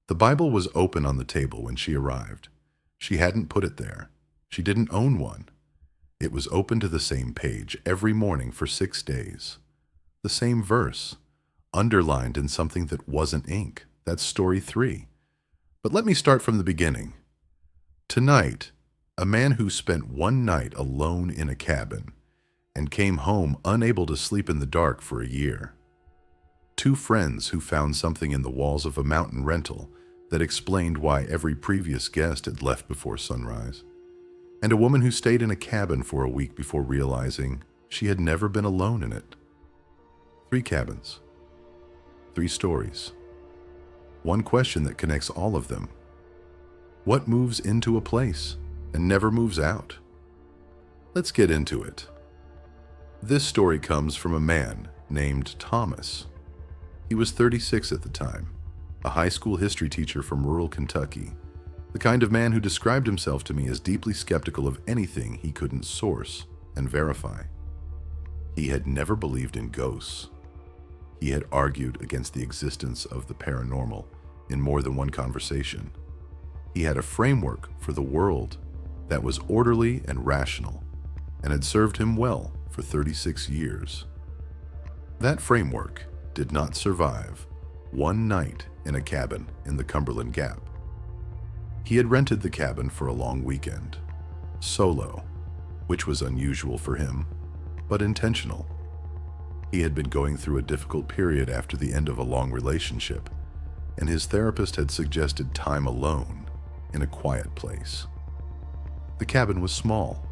The Bible was open on the table when she arrived. She hadn't put it there. She didn't own one. It was open to the same page every morning for 6 days. The same verse, underlined in something that wasn't ink. That's story 3. But let me start from the beginning. Tonight, a man who spent one night alone in a cabin and came home unable to sleep in the dark for a year. 2 friends who found something in the walls of a mountain rental that explained why every previous guest had left before sunrise. And a woman who stayed in a cabin for a week before realizing she had never been alone in it. 3 cabins. 3 stories. One question that connects all of them. What moves into a place and never moves out? Let's get into it. This story comes from a man named Thomas. He was 36 at the time, a high school history teacher from rural Kentucky, the kind of man who described himself to me as deeply skeptical of anything he couldn't source and verify. He had never believed in ghosts. He had argued against the existence of the paranormal in more than one conversation. He had a framework for the world that was orderly and rational, and had served him well for 36 years. That framework did not survive one night in a cabin in the Cumberland Gap. He had rented the cabin for a long weekend, solo, which was unusual for him, but intentional. He had been going through a difficult period after the end of a long relationship, and his therapist had suggested time alone in a quiet place. The cabin was small.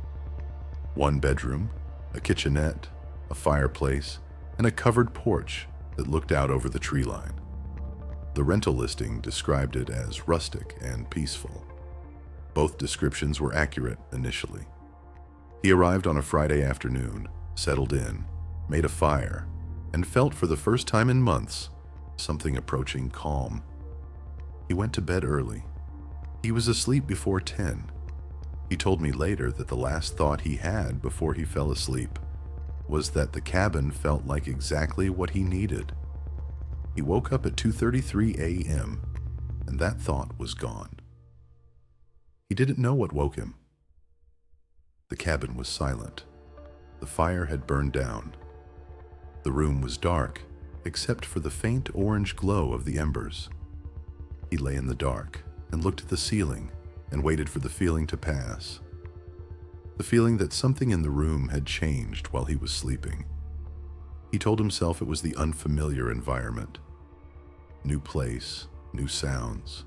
1 bedroom, a kitchenette, a fireplace, and a covered porch that looked out over the tree line. The rental listing described it as rustic and peaceful. Both descriptions were accurate initially. He arrived on a Friday afternoon, settled in, made a fire, and felt for the first time in months something approaching calm. He went to bed early. He was asleep before 10. He told me later that the last thought he had before he fell asleep was that the cabin felt like exactly what he needed. He woke up at 2:33 a.m., and that thought was gone. He didn't know what woke him. The cabin was silent. The fire had burned down. The room was dark, except for the faint orange glow of the embers. He lay in the dark and looked at the ceiling and waited for the feeling to pass. The feeling that something in the room had changed while he was sleeping. He told himself it was the unfamiliar environment. New place, new sounds.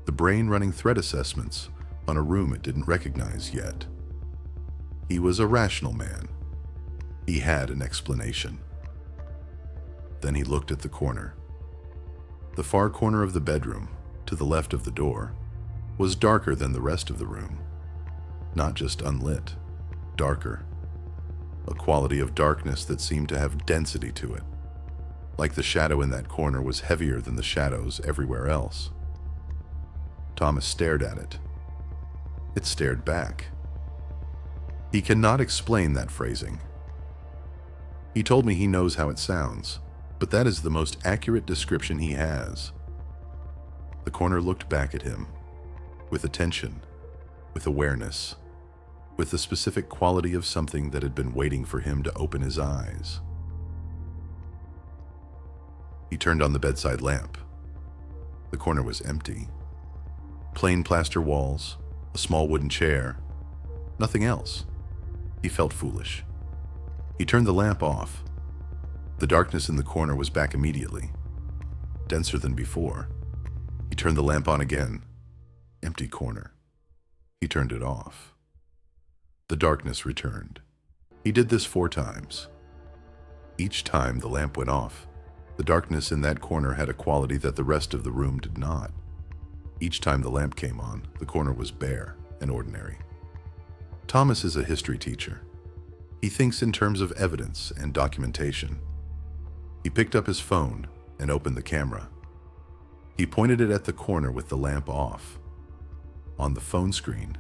The brain running threat assessments on a room it didn't recognize yet. He was a rational man. He had an explanation. Then he looked at the corner. The far corner of the bedroom, to the left of the door, was darker than the rest of the room. Not just unlit, darker. A quality of darkness that seemed to have density to it, like the shadow in that corner was heavier than the shadows everywhere else. Thomas stared at it. It stared back. He cannot explain that phrasing. He told me he knows how it sounds, but that is the most accurate description he has. The corner looked back at him, with attention, with awareness, with the specific quality of something that had been waiting for him to open his eyes. He turned on the bedside lamp. The corner was empty. Plain plaster walls, a small wooden chair, nothing else. He felt foolish. He turned the lamp off. The darkness in the corner was back immediately, denser than before. He turned the lamp on again. Empty corner. He turned it off. The darkness returned. He did this 4 times. Each time the lamp went off, the darkness in that corner had a quality that the rest of the room did not. Each time the lamp came on, the corner was bare and ordinary. Thomas is a history teacher. He thinks in terms of evidence and documentation. He picked up his phone and opened the camera. He pointed it at the corner with the lamp off. On the phone screen,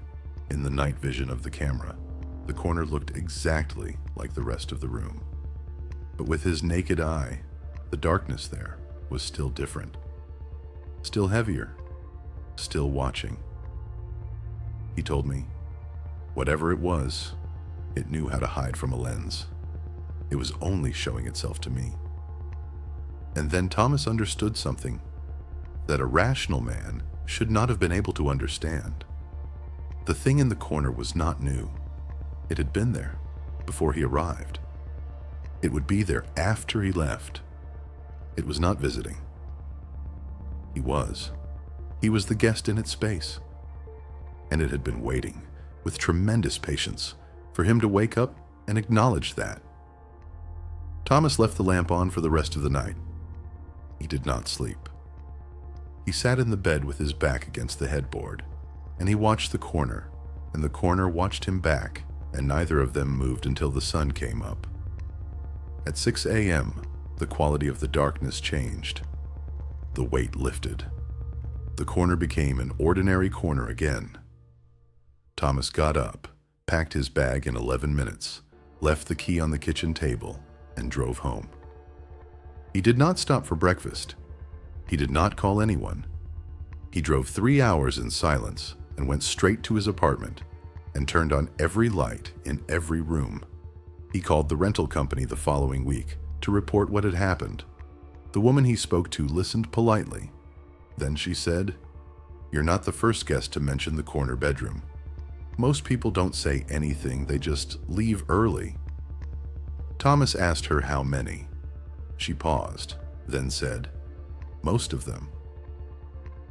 in the night vision of the camera, the corner looked exactly like the rest of the room. But with his naked eye, the darkness there was still different. still heavier, still watching. He told me, whatever it was, it knew how to hide from a lens. It was only showing itself to me. And then Thomas understood something that a rational man should not have been able to understand. The thing in the corner was not new. It had been there before he arrived. It would be there after he left. It was not visiting. He was. He was the guest in its space. And it had been waiting with tremendous patience for him to wake up and acknowledge that. Thomas left the lamp on for the rest of the night. He did not sleep. He sat in the bed with his back against the headboard, and he watched the corner, and the corner watched him back, and neither of them moved until the sun came up. At 6 a.m., the quality of the darkness changed. The weight lifted. The corner became an ordinary corner again. Thomas got up, packed his bag in 11 minutes, left the key on the kitchen table, and drove home. He did not stop for breakfast. He did not call anyone. He drove 3 hours in silence and went straight to his apartment and turned on every light in every room. He called the rental company the following week to report what had happened. The woman he spoke to listened politely. Then she said, "You're not the first guest to mention the corner bedroom. Most people don't say anything, they just leave early." Thomas asked her how many. She paused, then said, "Most of them."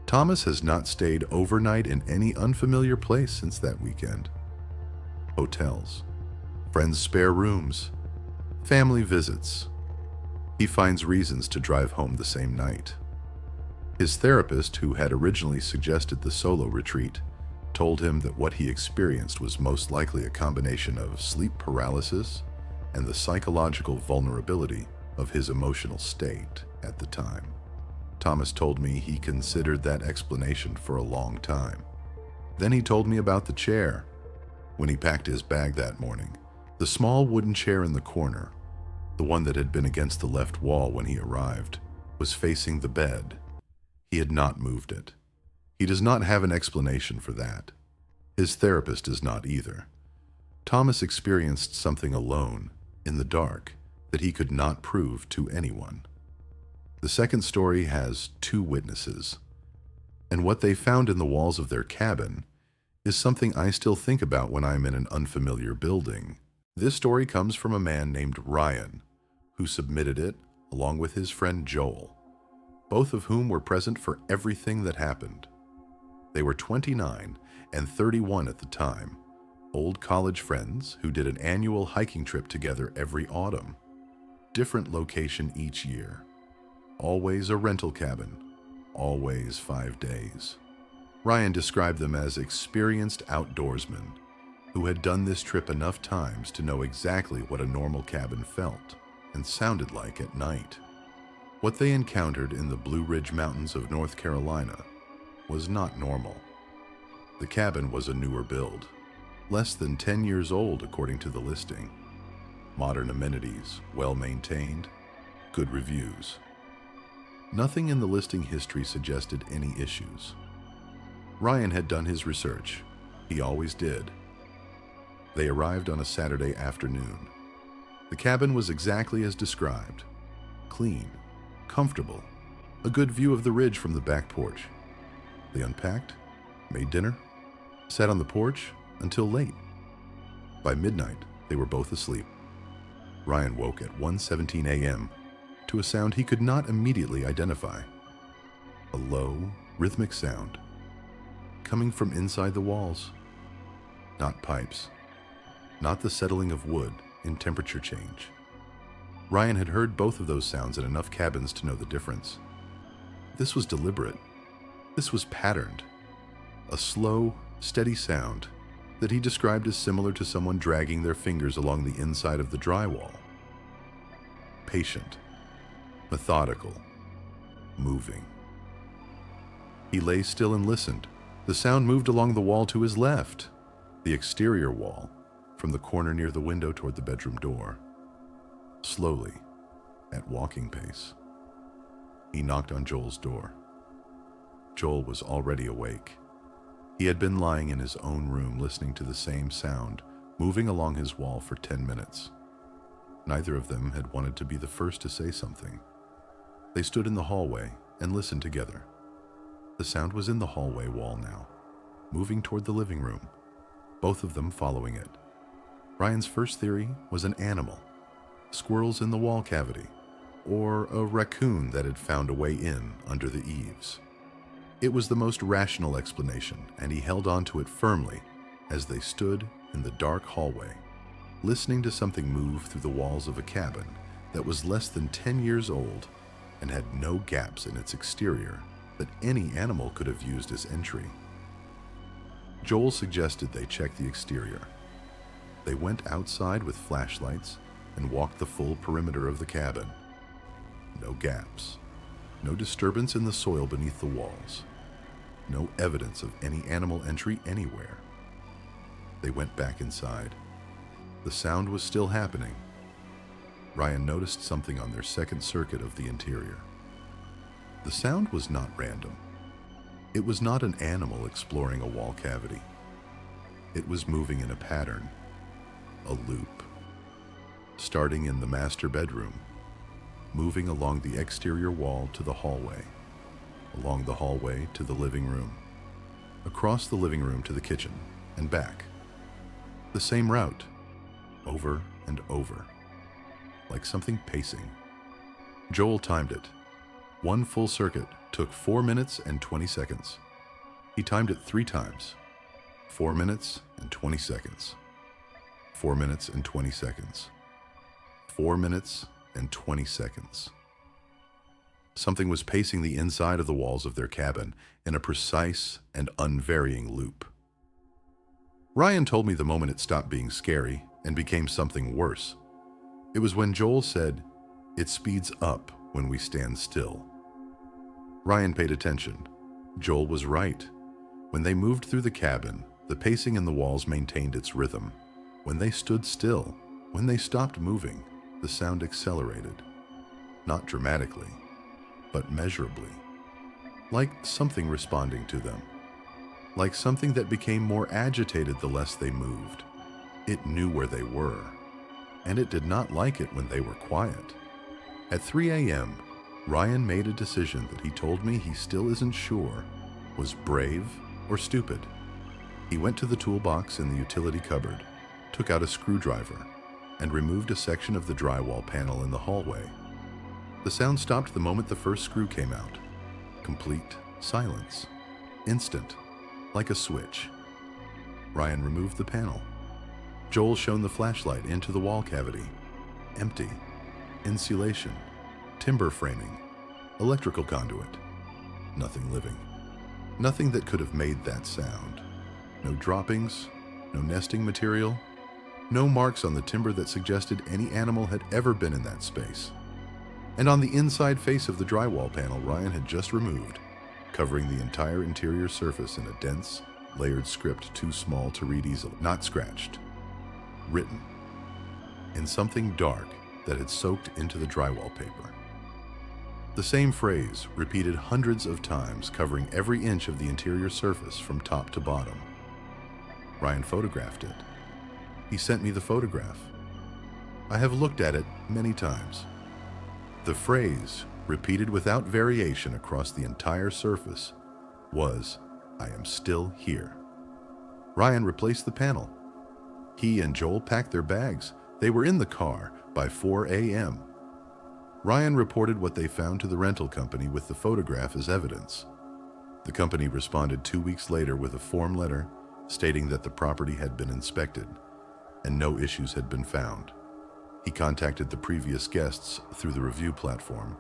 Thomas has not stayed overnight in any unfamiliar place since that weekend. Hotels, friends' spare rooms, family visits. He finds reasons to drive home the same night. His therapist, who had originally suggested the solo retreat, told him that what he experienced was most likely a combination of sleep paralysis and the psychological vulnerability of his emotional state at the time. Thomas told me he considered that explanation for a long time. Then he told me about the chair. When he packed his bag that morning, the small wooden chair in the corner, the one that had been against the left wall when he arrived, was facing the bed. He had not moved it. He does not have an explanation for that. His therapist does not either. Thomas experienced something alone, in the dark, that he could not prove to anyone. The second story has 2 witnesses, and what they found in the walls of their cabin is something I still think about when I'm in an unfamiliar building. This story comes from a man named Ryan, who submitted it along with his friend Joel, both of whom were present for everything that happened. They were 29 and 31 at the time, old college friends who did an annual hiking trip together every autumn. Different location each year. Always a rental cabin. Always 5 days. Ryan described them as experienced outdoorsmen who had done this trip enough times to know exactly what a normal cabin felt and sounded like at night. What they encountered in the Blue Ridge Mountains of North Carolina was not normal. The cabin was a newer build, less than 10 years old according to the listing. Modern amenities, well-maintained, good reviews. Nothing in the listing history suggested any issues. Ryan had done his research. He always did. They arrived on a Saturday afternoon. The cabin was exactly as described. Clean, comfortable, a good view of the ridge from the back porch. They unpacked, made dinner, sat on the porch until late. By midnight, they were both asleep. Ryan woke at 1:17 a.m. to a sound he could not immediately identify. A low, rhythmic sound coming from inside the walls. Not pipes, not the settling of wood in temperature change. Ryan had heard both of those sounds in enough cabins to know the difference. This was deliberate. This was patterned. A slow, steady sound that he described as similar to someone dragging their fingers along the inside of the drywall. Patient, methodical, moving. He lay still and listened. The sound moved along the wall to his left, the exterior wall, from the corner near the window toward the bedroom door. Slowly, at walking pace, he knocked on Joel's door. Joel was already awake. He had been lying in his own room listening to the same sound moving along his wall for 10 minutes. Neither of them had wanted to be the first to say something. They stood in the hallway and listened together. The sound was in the hallway wall now, moving toward the living room, both of them following it. Ryan's first theory was an animal, squirrels in the wall cavity, or a raccoon that had found a way in under the eaves. It was the most rational explanation, and he held on to it firmly as they stood in the dark hallway, listening to something move through the walls of a cabin that was less than 10 years old and had no gaps in its exterior that any animal could have used as entry. Joel suggested they check the exterior. They went outside with flashlights and walked the full perimeter of the cabin. No gaps, no disturbance in the soil beneath the walls, no evidence of any animal entry anywhere. They went back inside. The sound was still happening. Ryan noticed something on their second circuit of the interior. The sound was not random. It was not an animal exploring a wall cavity. It was moving in a pattern, a loop, starting in the master bedroom, moving along the exterior wall to the hallway, along the hallway to the living room, across the living room to the kitchen, and back. The same route, over and over, like something pacing. Joel timed it. One full circuit took 4 minutes and 20 seconds. He timed it 3 times. 4 minutes and 20 seconds. 4 minutes and 20 seconds. 4 minutes and 20 seconds. Something was pacing the inside of the walls of their cabin in a precise and unvarying loop. Ryan told me the moment it stopped being scary and became something worse. It was when Joel said, "It speeds up when we stand still." Ryan paid attention. Joel was right. When they moved through the cabin, the pacing in the walls maintained its rhythm. When they stood still, when they stopped moving, the sound accelerated. Not dramatically, but measurably. Like something responding to them. Like something that became more agitated the less they moved. It knew where they were, and it did not like it when they were quiet. At 3 a.m., Ryan made a decision that he told me he still isn't sure was brave or stupid. He went to the toolbox in the utility cupboard, took out a screwdriver, and removed a section of the drywall panel in the hallway. The sound stopped the moment the first screw came out. Complete silence. Instant. Like a switch. Ryan removed the panel. Joel shone the flashlight into the wall cavity. Empty. Insulation. Timber framing. Electrical conduit. Nothing living. Nothing that could have made that sound. No droppings. No nesting material. No marks on the timber that suggested any animal had ever been in that space. And on the inside face of the drywall panel Ryan had just removed, covering the entire interior surface in a dense, layered script too small to read easily. Not scratched. Written. In something dark that had soaked into the drywall paper. The same phrase, repeated hundreds of times, covering every inch of the interior surface from top to bottom. Ryan photographed it. He sent me the photograph. I have looked at it many times. The phrase, repeated without variation across the entire surface, was, "I am still here." Ryan replaced the panel. He and Joel packed their bags. They were in the car by 4 a.m. Ryan reported what they found to the rental company with the photograph as evidence. The company responded 2 weeks later with a form letter stating that the property had been inspected and no issues had been found. He contacted the previous guests through the review platform,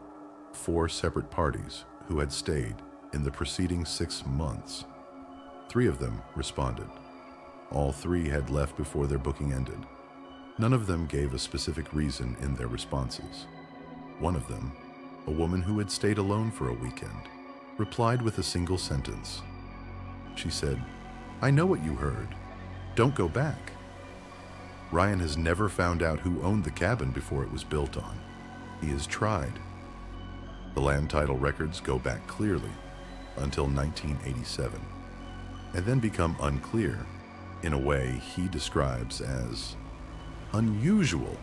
4 separate parties who had stayed in the preceding 6 months. 3 of them responded. All 3 had left before their booking ended. None of them gave a specific reason in their responses. One of them, a woman who had stayed alone for a weekend, replied with a single sentence. She said, "I know what you heard. Don't go back." Ryan has never found out who owned the cabin before it was built on. He has tried. The land title records go back clearly. until 1987, and then become unclear in a way he describes as unusual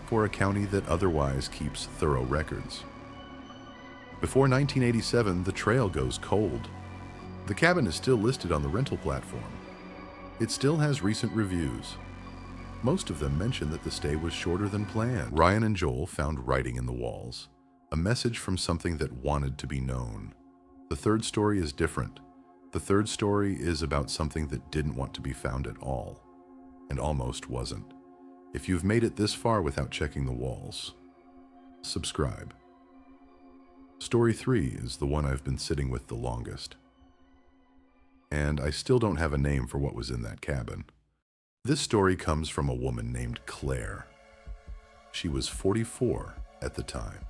for a county that otherwise keeps thorough records. Before 1987, the trail goes cold. The cabin is still listed on the rental platform. It still has recent reviews. Most of them mention that the stay was shorter than planned. Ryan and Joel found writing in the walls, a message from something that wanted to be known. The third story is different. The third story is about something that didn't want to be found at all, and almost wasn't. If you've made it this far without checking the walls, subscribe. Story 3 is the one I've been sitting with the longest. And I still don't have a name for what was in that cabin. This story comes from a woman named Claire. She was 44 at the time,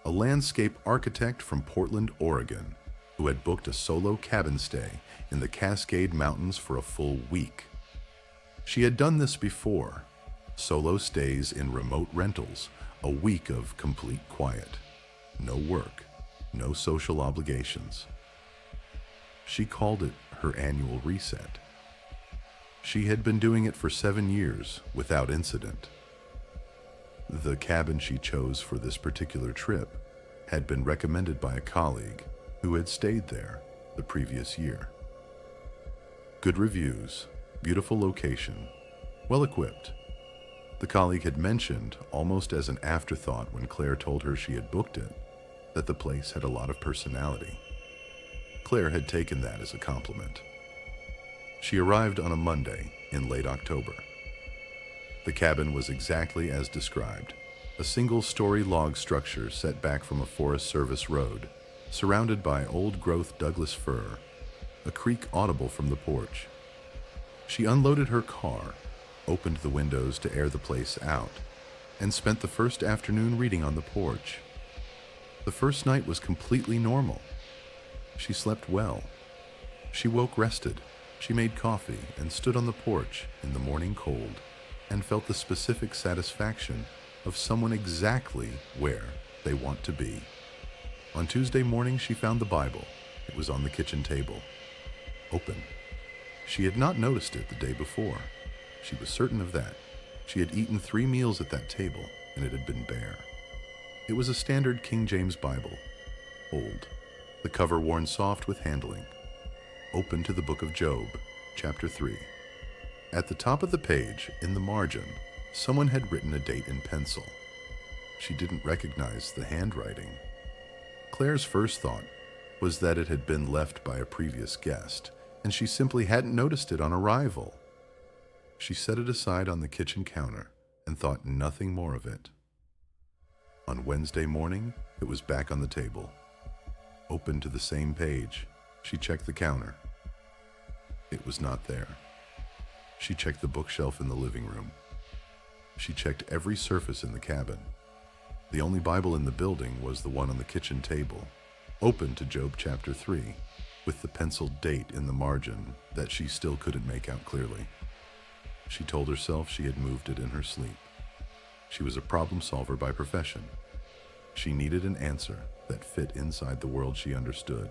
a landscape architect from Portland, Oregon, who had booked a solo cabin stay in the Cascade Mountains for a full week. She had done this before, solo stays in remote rentals, a week of complete quiet, no work, no social obligations. She called it her annual reset. She had been doing it for 7 years without incident. The cabin she chose for this particular trip had been recommended by a colleague who had stayed there the previous year. Good reviews, beautiful location, well equipped. The colleague had mentioned, almost as an afterthought when Claire told her she had booked it, that the place had a lot of personality. Claire had taken that as a compliment. She arrived on a Monday in late October. The cabin was exactly as described, a single-story log structure set back from a Forest Service road, surrounded by old-growth Douglas fir, a creak audible from the porch. She unloaded her car, opened the windows to air the place out, and spent the first afternoon reading on the porch. The first night was completely normal. She slept well. She woke rested. She made coffee and stood on the porch in the morning cold and felt the specific satisfaction of someone exactly where they want to be. On Tuesday morning, she found the Bible. It was on the kitchen table, open. She had not noticed it the day before. She was certain of that. She had eaten 3 meals at that table, and it had been bare. It was a standard King James Bible, old, the cover worn soft with handling, open to the book of Job, chapter 3. At the top of the page, in the margin, someone had written a date in pencil. She didn't recognize the handwriting. Claire's first thought was that it had been left by a previous guest, and she simply hadn't noticed it on arrival. She set it aside on the kitchen counter and thought nothing more of it. On Wednesday morning, it was back on the table. Open to the same page, she checked the counter. It was not there. She checked the bookshelf in the living room. She checked every surface in the cabin. The only Bible in the building was the one on the kitchen table, open to Job chapter 3, with the penciled date in the margin that she still couldn't make out clearly. She told herself she had moved it in her sleep. She was a problem solver by profession. She needed an answer that fit inside the world she understood.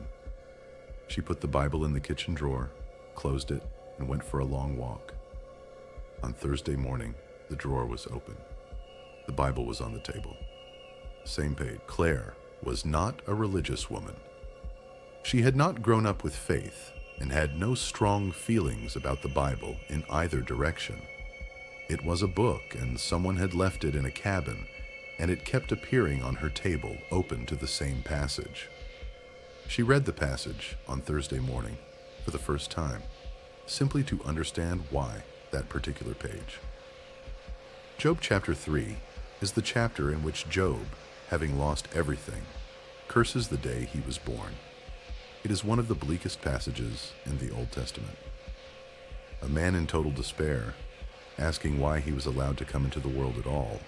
She put the Bible in the kitchen drawer, closed it, and went for a long walk. On Thursday morning, the drawer was open. The Bible was on the table. Same page. Claire was not a religious woman. She had not grown up with faith and had no strong feelings about the Bible in either direction. It was a book, and someone had left it in a cabin, and it kept appearing on her table, open to the same passage. She read the passage on Thursday morning for the first time, simply to understand why that particular page. Job chapter 3 is the chapter in which Job, having lost everything, curses the day he was born. It is one of the bleakest passages in the Old Testament. A man in total despair, asking why he was allowed to come into the world at all.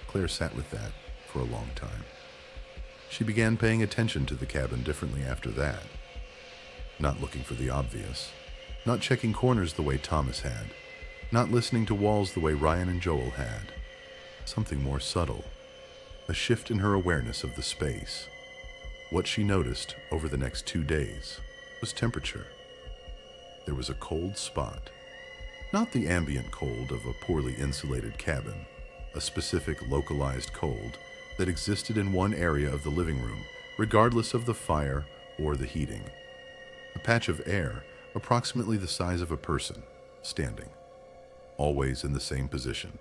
Claire sat with that for a long time. She began paying attention to the cabin differently after that. Not looking for the obvious, not checking corners the way Thomas had, not listening to walls the way Ryan and Joel had. Something more subtle, a shift in her awareness of the space. What she noticed over the next 2 days was temperature. There was a cold spot, not the ambient cold of a poorly insulated cabin, a specific localized cold that existed in one area of the living room, regardless of the fire or the heating. A patch of air approximately the size of a person, standing, always in the same position,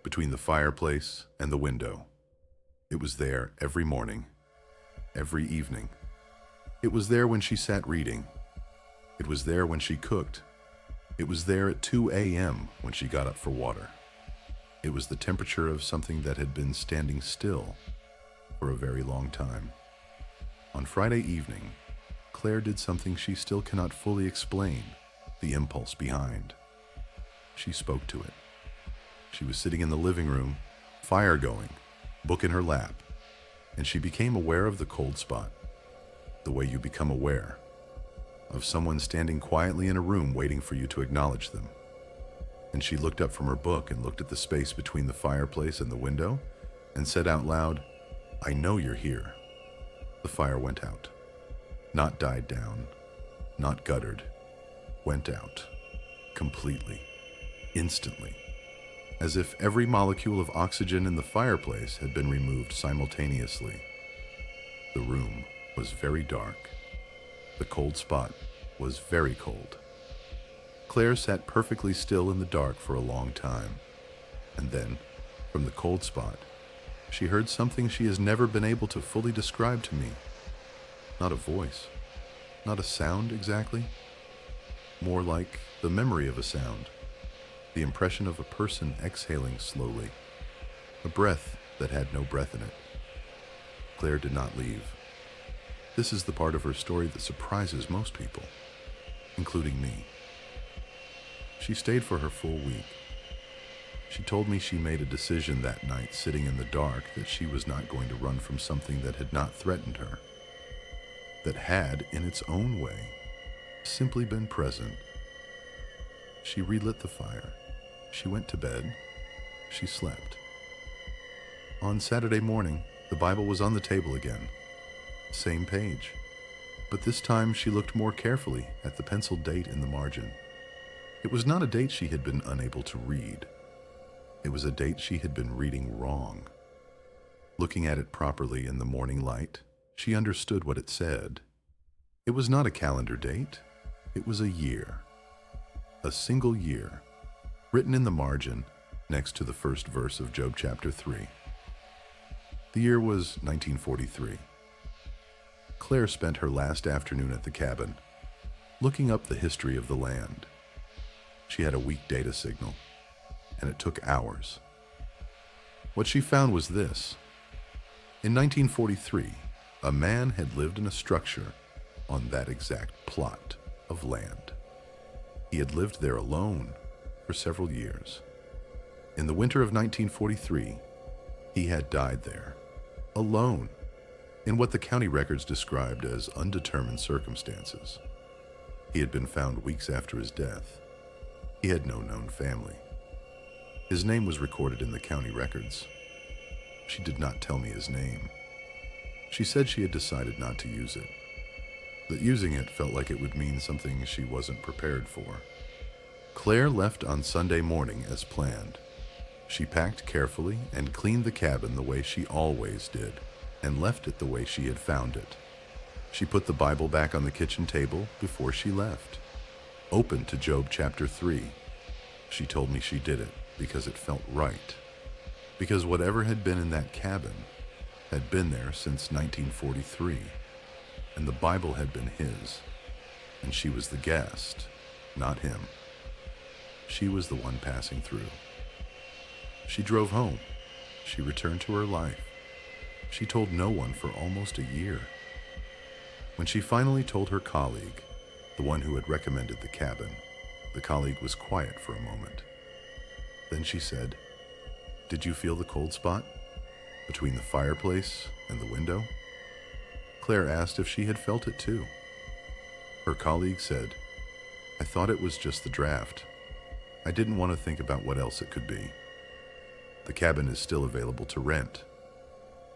between the fireplace and the window. It was there every morning, every evening. It was there when she sat reading. It was there when she cooked. It was there at 2 a.m. when she got up for water. It was the temperature of something that had been standing still for a very long time. On Friday evening, Claire did something she still cannot fully explain, the impulse behind. She spoke to it. She was sitting in the living room, fire going, book in her lap, and she became aware of the cold spot, the way you become aware of someone standing quietly in a room waiting for you to acknowledge them. And she looked up from her book and looked at the space between the fireplace and the window and said out loud, "I know you're here." The fire went out. Not died down, not guttered, went out, completely, instantly, as if every molecule of oxygen in the fireplace had been removed simultaneously. The room was very dark. The cold spot was very cold. Claire sat perfectly still in the dark for a long time, and then, from the cold spot, she heard something she has never been able to fully describe to me. Not a voice, not a sound exactly, more like the memory of a sound, the impression of a person exhaling slowly, a breath that had no breath in it. Claire did not leave. This is the part of her story that surprises most people, including me. She stayed for her full week. She told me she made a decision that night, sitting in the dark, that she was not going to run from something that had not threatened her, that had, in its own way, simply been present. She relit the fire. She went to bed. She slept. On Saturday morning, the Bible was on the table again. Same page. But this time she looked more carefully at the penciled date in the margin. It was not a date she had been unable to read. It was a date she had been reading wrong. Looking at it properly in the morning light, she understood what it said. It was not a calendar date. It was a year. A single year, written in the margin next to the first verse of Job chapter 3. The year was 1943. Claire spent her last afternoon at the cabin, looking up the history of the land. She had a weak data signal, and it took hours. What she found was this. In 1943, a man had lived in a structure on that exact plot of land. He had lived there alone for several years. In the winter of 1943, he had died there, alone, in what the county records described as undetermined circumstances. He had been found weeks after his death. He had no known family. His name was recorded in the county records. She did not tell me his name. She said she had decided not to use it, that using it felt like it would mean something she wasn't prepared for. Claire left on Sunday morning as planned. She packed carefully and cleaned the cabin the way she always did, and left it the way she had found it. She put the Bible back on the kitchen table before she left, opened to Job chapter 3. She told me she did it because it felt right, because whatever had been in that cabin had been there since 1943, and the Bible had been his, and she was the guest, not him. She was the one passing through. She drove home. She returned to her life. She told no one for almost a year. When she finally told her colleague, the one who had recommended the cabin, the colleague was quiet for a moment. Then she said, "Did you feel the cold spot between the fireplace and the window?" Claire asked if she had felt it too. Her colleague said, "I thought it was just the draft. I didn't want to think about what else it could be. The cabin is still available to rent.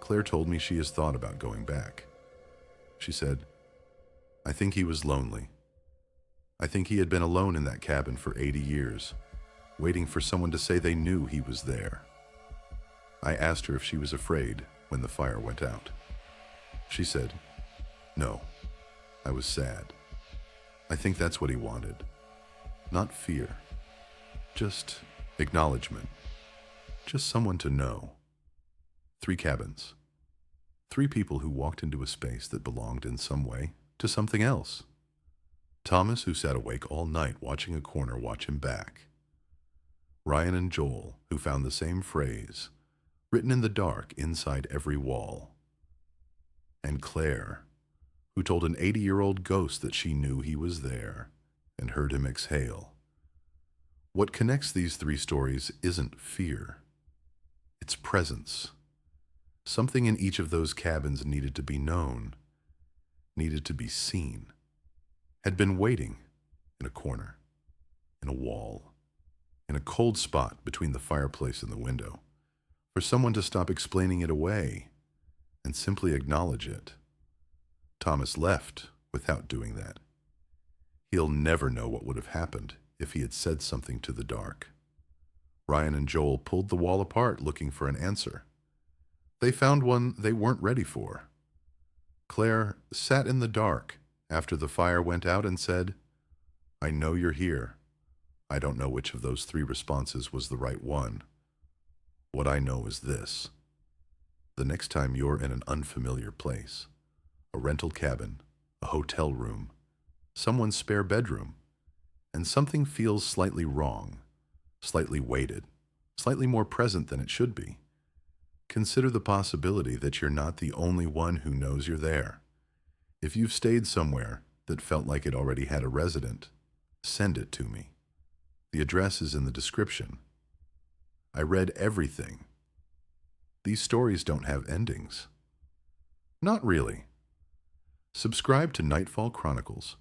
Claire told me she has thought about going back. She said, "I think he was lonely. I think he had been alone in that cabin for 80 years, waiting for someone to say they knew he was there." I asked her if she was afraid when the fire went out. She said, "No, I was sad. I think that's what he wanted. Not fear. Just acknowledgement. Just someone to know." 3 cabins. 3 people who walked into a space that belonged in some way to something else. Thomas, who sat awake all night watching a corner watch him back. Ryan and Joel, who found the same phrase written in the dark inside every wall. And Claire, who told an 80-year-old ghost that she knew he was there and heard him exhale. What connects these 3 stories isn't fear. It's presence. Something in each of those cabins needed to be known, needed to be seen, had been waiting in a corner, in a wall, in a cold spot between the fireplace and the window, for someone to stop explaining it away and simply acknowledge it. Thomas left without doing that. He'll never know what would have happened if he had said something to the dark. Ryan and Joel pulled the wall apart looking for an answer. They found one they weren't ready for. Claire sat in the dark after the fire went out and said, "I know you're here. I don't know which of those 3 responses was the right one. What I know is this. The next time you're in an unfamiliar place, a rental cabin, a hotel room, someone's spare bedroom, and something feels slightly wrong, slightly weighted, slightly more present than it should be, consider the possibility that you're not the only one who knows you're there. If you've stayed somewhere that felt like it already had a resident, send it to me. The address is in the description. I read everything. These stories don't have endings." Not really. Subscribe to Nightfall Chronicles.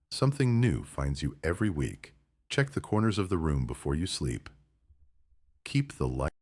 Something new finds you every week. Check the corners of the room before you sleep. Keep the light.